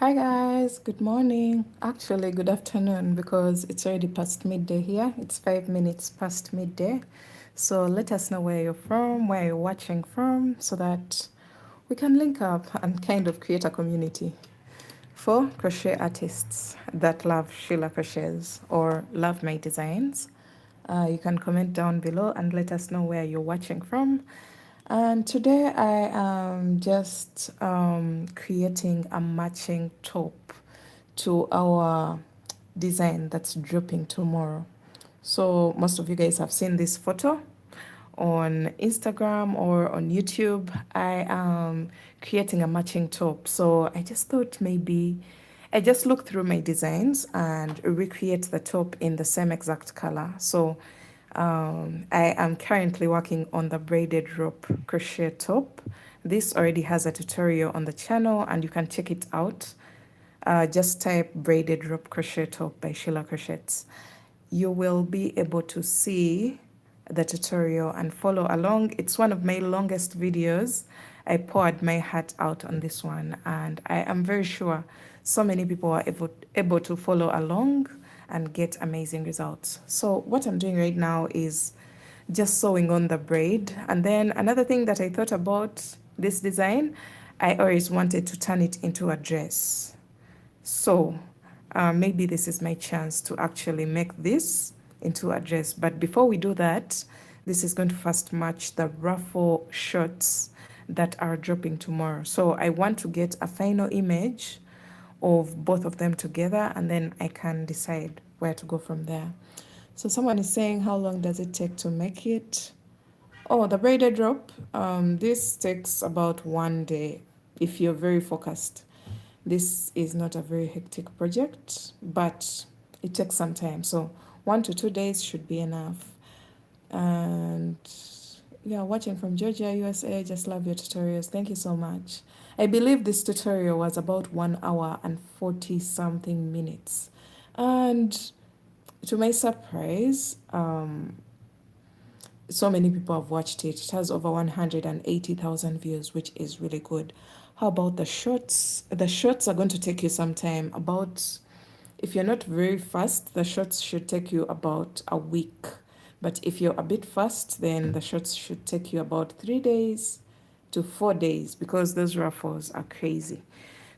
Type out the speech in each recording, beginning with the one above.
Hi guys, good morning. Actually, good afternoon because it's already past midday here. It's 5 minutes past midday. So let us know where you're from, where you're watching from, so that we can link up and kind of create a community for crochet artists that love Sheila crochets or love my designs. You can comment down below and let us know where you're watching from. And today I am just creating a matching top to our design that's dropping tomorrow. So most of you guys have seen this photo on Instagram or on YouTube. I am creating a matching top. So I just thought maybe I just look through my designs and recreate the top in the same exact color. So I am currently working on the braided rope crochet top. This already has a tutorial on the channel and you can check it out. Just type braided rope crochet top by Sheila Crochets. You will be able to see the tutorial and follow along. It's one of my longest videos. I poured my heart out on this one and I am very sure so many people are able to follow along and get amazing results. So what I'm doing right now is just sewing on the braid. And then another thing that I thought about this design, I always wanted to turn it into a dress. So maybe this is my chance to actually make this into a dress. But before we do that, this is going to first match the ruffle shorts that are dropping tomorrow. So I want to get a final image of both of them together and then I can decide where to go from there. So someone is saying, how long does it take to make it? Oh, the braided rope. This takes about 1 day if you're very focused. This is not a very hectic project, but it takes some time. So 1 to 2 days should be enough. And yeah, watching from Georgia, USA, just love your tutorials. Thank you so much. I believe this tutorial was about 1 hour and 40 something minutes. And to my surprise, so many people have watched it. It has over 180,000 views, which is really good. How about the shorts? The shorts are going to take you some time. About, if you're not very fast, the shorts should take you about a week. But if you're a bit fast, then the shorts should take you about 3 days to 4 days because those ruffles are crazy.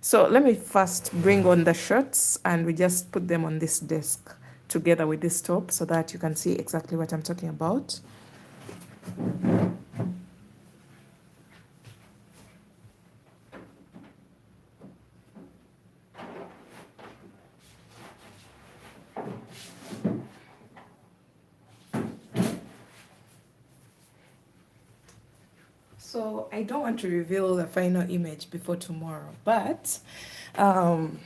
So let me first bring on the shorts and we just put them on this desk together with this top so that you can see exactly what I'm talking about. So I don't want to reveal the final image before tomorrow, but um,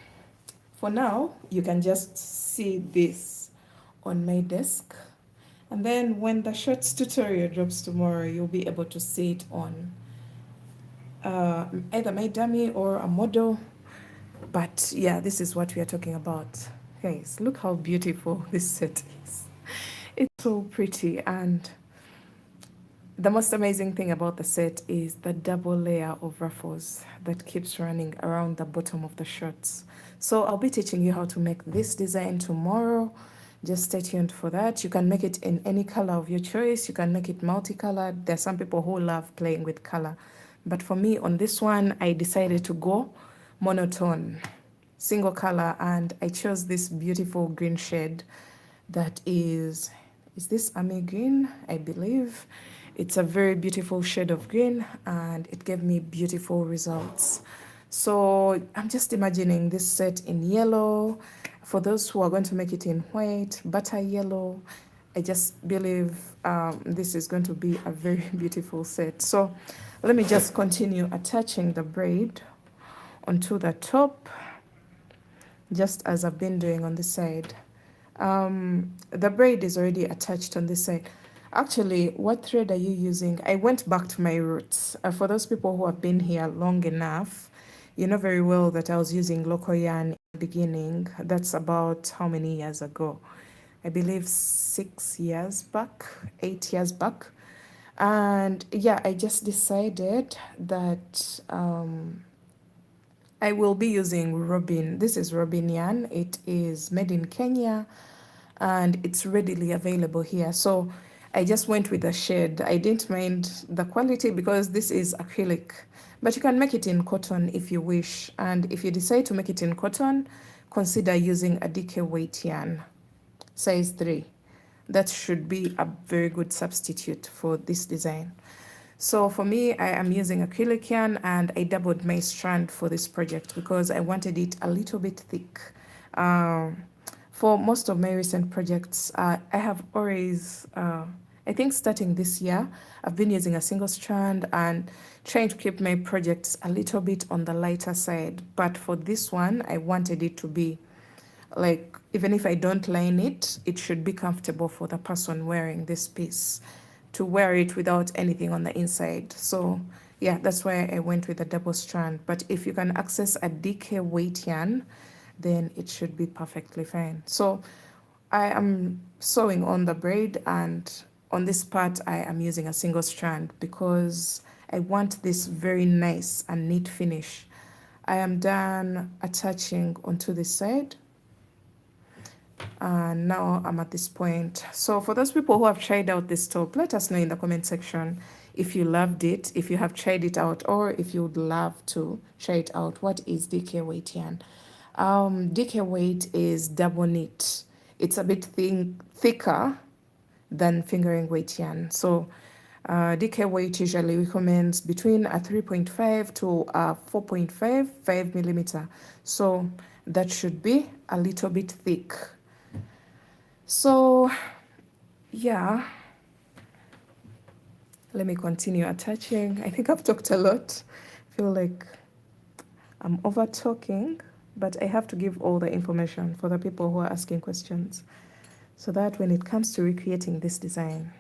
for now, you can just see this on my desk. And then when the shorts tutorial drops tomorrow, you'll be able to see it on either my dummy or a model. But yeah, this is what we are talking about. Guys, look how beautiful this set is. It's so pretty, and the most amazing thing about the set is the double layer of ruffles that keeps running around the bottom of the shorts. So I'll be teaching you how to make this design tomorrow. Just stay tuned for that. You can make it in any color of your choice. You can make it multicolored. There's some people who love playing with color. But for me, on this one, I decided to go monotone, single color, and I chose this beautiful green shade that is this army green, I believe. It's a very beautiful shade of green and it gave me beautiful results. So I'm just imagining this set in yellow. For those who are going to make it in white, butter yellow, I just believe this is going to be a very beautiful set. So let me just continue attaching the braid onto the top, just as I've been doing on the side. The braid is already attached on this side. Actually, what thread are you using? I went back to my roots. For those people who have been here long enough, you know very well that I was using local yarn in the beginning. That's about how many years ago? I believe 6 years back, 8 years back. And yeah, I just decided that I will be using Robin. This is Robin yarn. It is made in Kenya and it's readily available here. So I just went with the shade. I didn't mind the quality because this is acrylic, but you can make it in cotton if you wish. And if you decide to make it in cotton, consider using a DK weight yarn, size 3. That should be a very good substitute for this design. So for me, I am using acrylic yarn and I doubled my strand for this project because I wanted it a little bit thick. For most of my recent projects, I have always, I think starting this year, I've been using a single strand and trying to keep my projects a little bit on the lighter side. But for this one, I wanted it to be like, even if I don't line it, it should be comfortable for the person wearing this piece to wear it without anything on the inside. So yeah, that's why I went with a double strand. But if you can access a DK weight yarn, then it should be perfectly fine. So I am sewing on the braid, and on this part I am using a single strand because I want this very nice and neat finish. I am done attaching onto this side. And now I'm at this point. So for those people who have tried out this top, let us know in the comment section if you loved it, if you have tried it out, or if you would love to try it out. What is DK weight yarn? DK weight is double knit. It's a bit thicker than fingering weight yarn. So DK weight usually recommends between a 3.5 to a 4.5 5 millimeter. So that should be a little bit thick. So yeah, let me continue attaching. I think I've talked a lot. I feel like I'm over talking, but I have to give all the information for the people who are asking questions so that when it comes to recreating this design,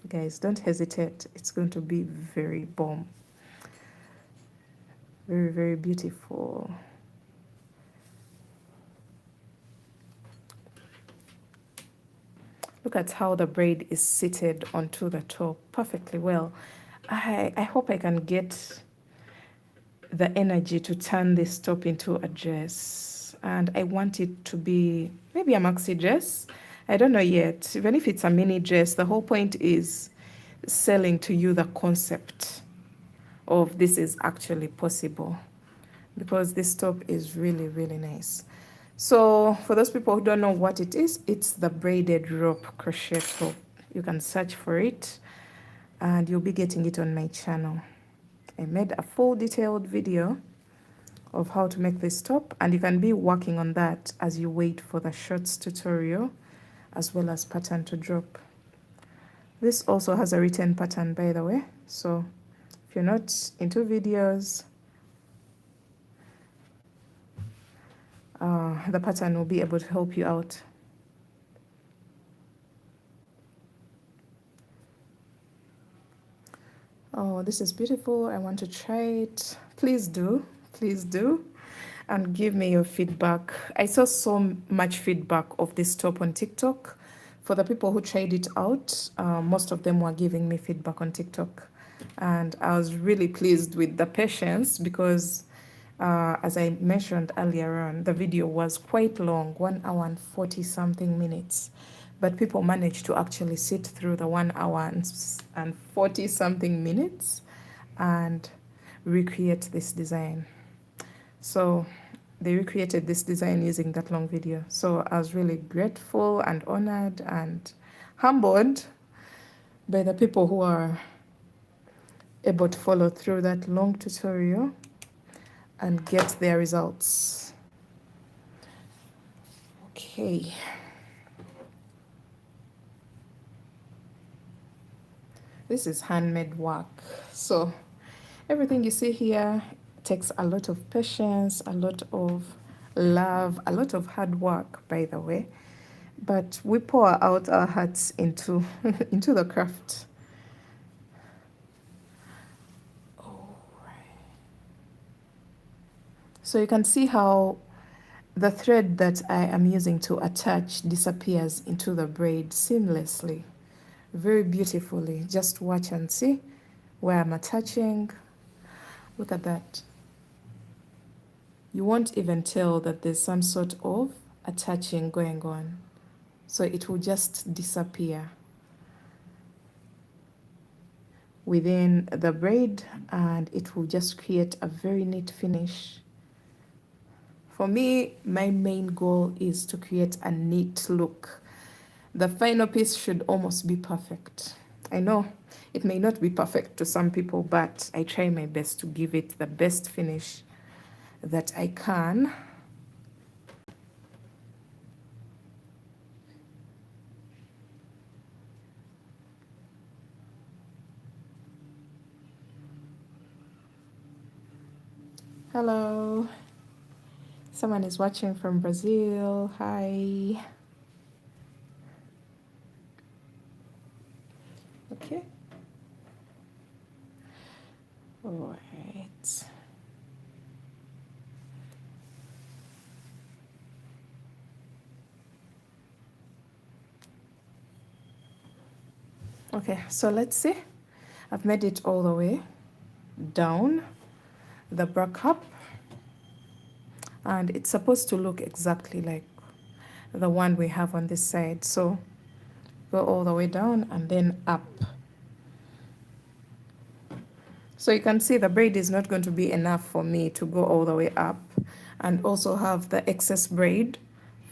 guys, don't hesitate. It's going to be very bomb. Very, very beautiful. Look at how the braid is seated onto the top perfectly well. I hope I can get the energy to turn this top into a dress. And I want it to be maybe a maxi dress. I don't know yet. Even if it's a mini dress, the whole point is selling to you the concept of this is actually possible, because this top is really, really nice. So for those people who don't know what it is, it's the braided rope crochet top. You can search for it and you'll be getting it on my channel. I made a full detailed video of how to make this top, and you can be working on that as you wait for the shorts tutorial as well as pattern to drop. This also has a written pattern, by the way, so if you're not into videos, the pattern will be able to help you out. Oh, this is beautiful. I want to try it. Please do. Please do. And give me your feedback. I saw so much feedback of this top on TikTok. For the people who tried it out, most of them were giving me feedback on TikTok. And I was really pleased with the patience because as I mentioned earlier on, the video was quite long, 1 hour and 40 something minutes. But people managed to actually sit through the 1 hour and 40 something minutes and recreate this design. So they recreated this design using that long video. So I was really grateful and honored and humbled by the people who are able to follow through that long tutorial and get their results. Okay. This is handmade work. So everything you see here takes a lot of patience, a lot of love, a lot of hard work, by the way. But we pour out our hearts into into the craft. So you can see how the thread that I am using to attach disappears into the braid seamlessly, very beautifully. Just watch and see where I'm attaching. Look at that. you won't even tell that there's some sort of attaching going on. So it will just disappear within the braid, and it will just create a very neat finish. For me, my main goal is to create a neat look. The final piece should almost be perfect. I know it may not be perfect to some people, but I try my best to give it the best finish that I can. Hello. Someone is watching from Brazil. Hi. Okay. All right. Okay, so let's see. I've made it all the way down the bra cup, and it's supposed to look exactly like the one we have on this side. So go all the way down and then up. So you can see the braid is not going to be enough for me to go all the way up and also have the excess braid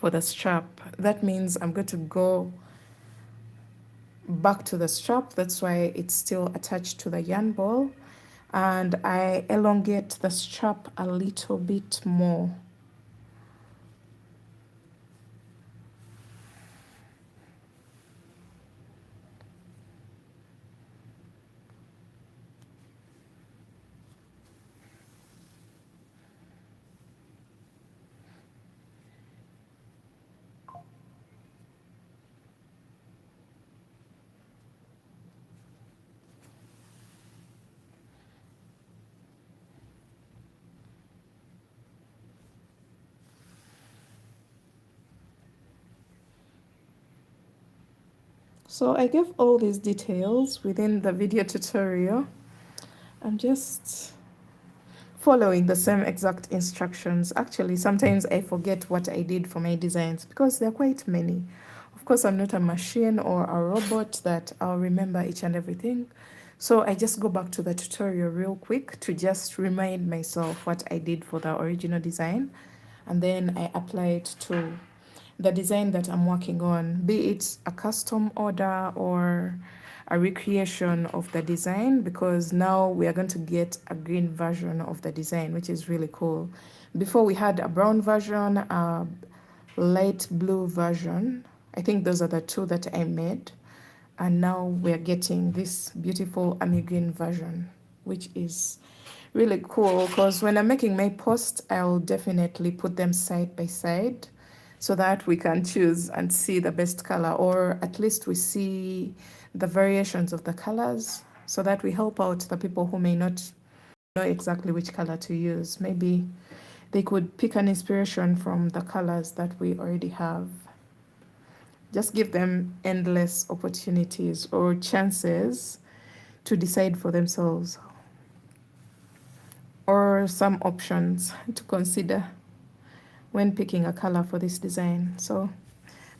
for the strap. That means I'm going to go back to the strap. That's why it's still attached to the yarn ball, and I elongate the strap a little bit more. So I gave all these details within the video tutorial. I'm just following the same exact instructions. Actually, sometimes I forget what I did for my designs because there are quite many. Of course, I'm not a machine or a robot that I'll remember each and everything. So I just go back to the tutorial real quick to just remind myself what I did for the original design. And then I apply it to the design that I'm working on, be it a custom order or a recreation of the design, because now we are going to get a green version of the design, which is really cool. Before we had a brown version, a light blue version. I think those are the two that I made. And now we're getting this beautiful army green version, which is really cool because when I'm making my post, I'll definitely put them side by side so that we can choose and see the best color, or at least we see the variations of the colors so that we help out the people who may not know exactly which color to use. Maybe they could pick an inspiration from the colors that we already have. Just give them endless opportunities or chances to decide for themselves, or some options to consider when picking a color for this design. So,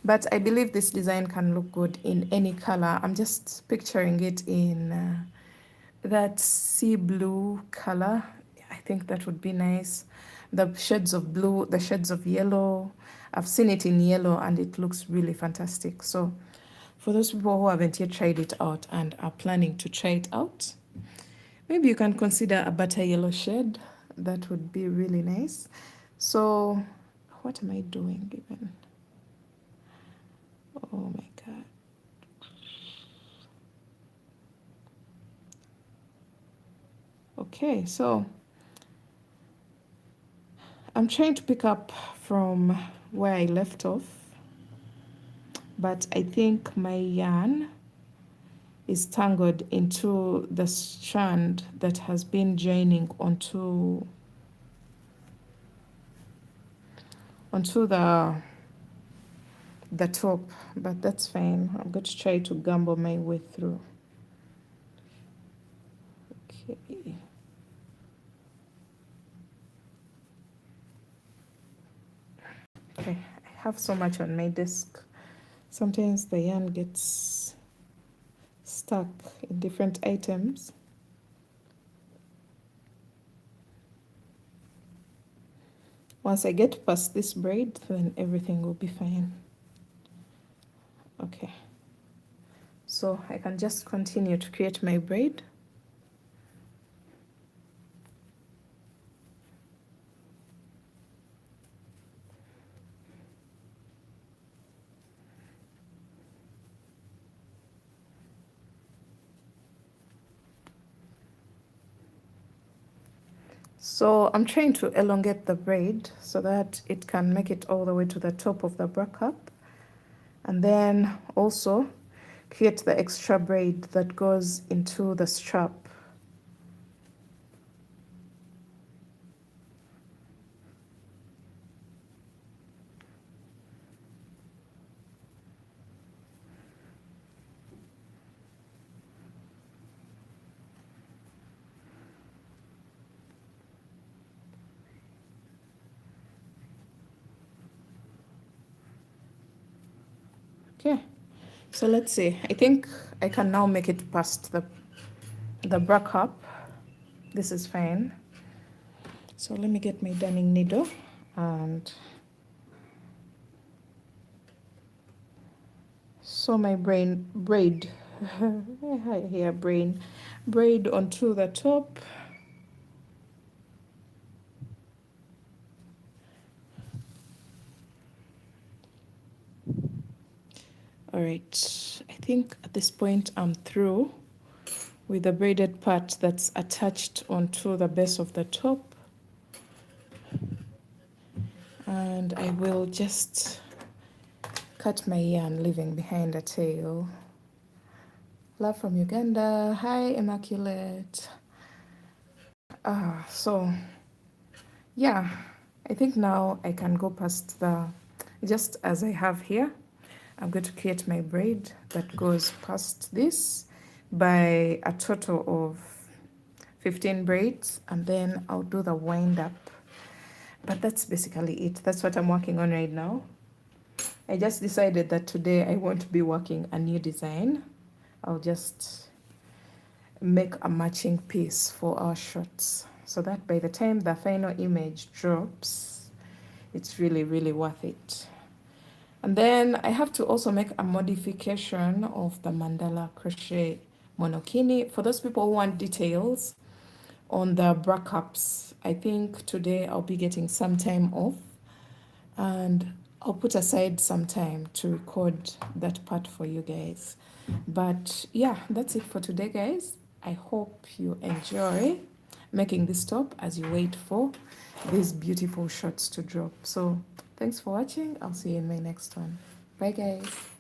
but I believe this design can look good in any color. I'm just picturing it in that sea blue color. I think that would be nice. The shades of blue, the shades of yellow. I've seen it in yellow and it looks really fantastic. So for those people who haven't yet tried it out and are planning to try it out, maybe you can consider a butter yellow shade. That would be really nice. So what am I doing even? Oh my God. Okay, so I'm trying to pick up from where I left off, but I think my yarn is tangled into the strand that has been joining onto the top, but that's fine. I'm going to try to gamble my way through. Okay. have so much on my desk. Sometimes the yarn gets stuck in different items. Once I get past this braid, then everything will be fine. Okay, so I can just continue to create my braid. So I'm trying to elongate the braid so that it can make it all the way to the top of the bra cup, and then also create the extra braid that goes into the strap. Okay, so let's see. I think I can now make it past the bra cup. This is fine. So let me get my darning needle and sew my braid here braid onto the top. All right, I think at this point I'm through with the braided part that's attached onto the base of the top, and I will just cut my yarn leaving behind a tail. Love from Uganda. Hi, Immaculate. So yeah, I think now I can go past just as I have here. I'm going to create my braid that goes past this by a total of 15 braids, and then I'll do the wind up. But that's basically it. That's what I'm working on right now. I just decided that today I won't be working a new design. I'll just make a matching piece for our shorts so that by the time the final image drops, it's really, really worth it. And then I have to also make a modification of the mandala crochet monokini. For those people who want details on the bra cups, I think today I'll be getting some time off, and I'll put aside some time to record that part for you guys. But yeah, that's it for today, guys. I hope you enjoy making this top as you wait for these beautiful shorts to drop. So thanks for watching. I'll see you in my next one. Bye, guys.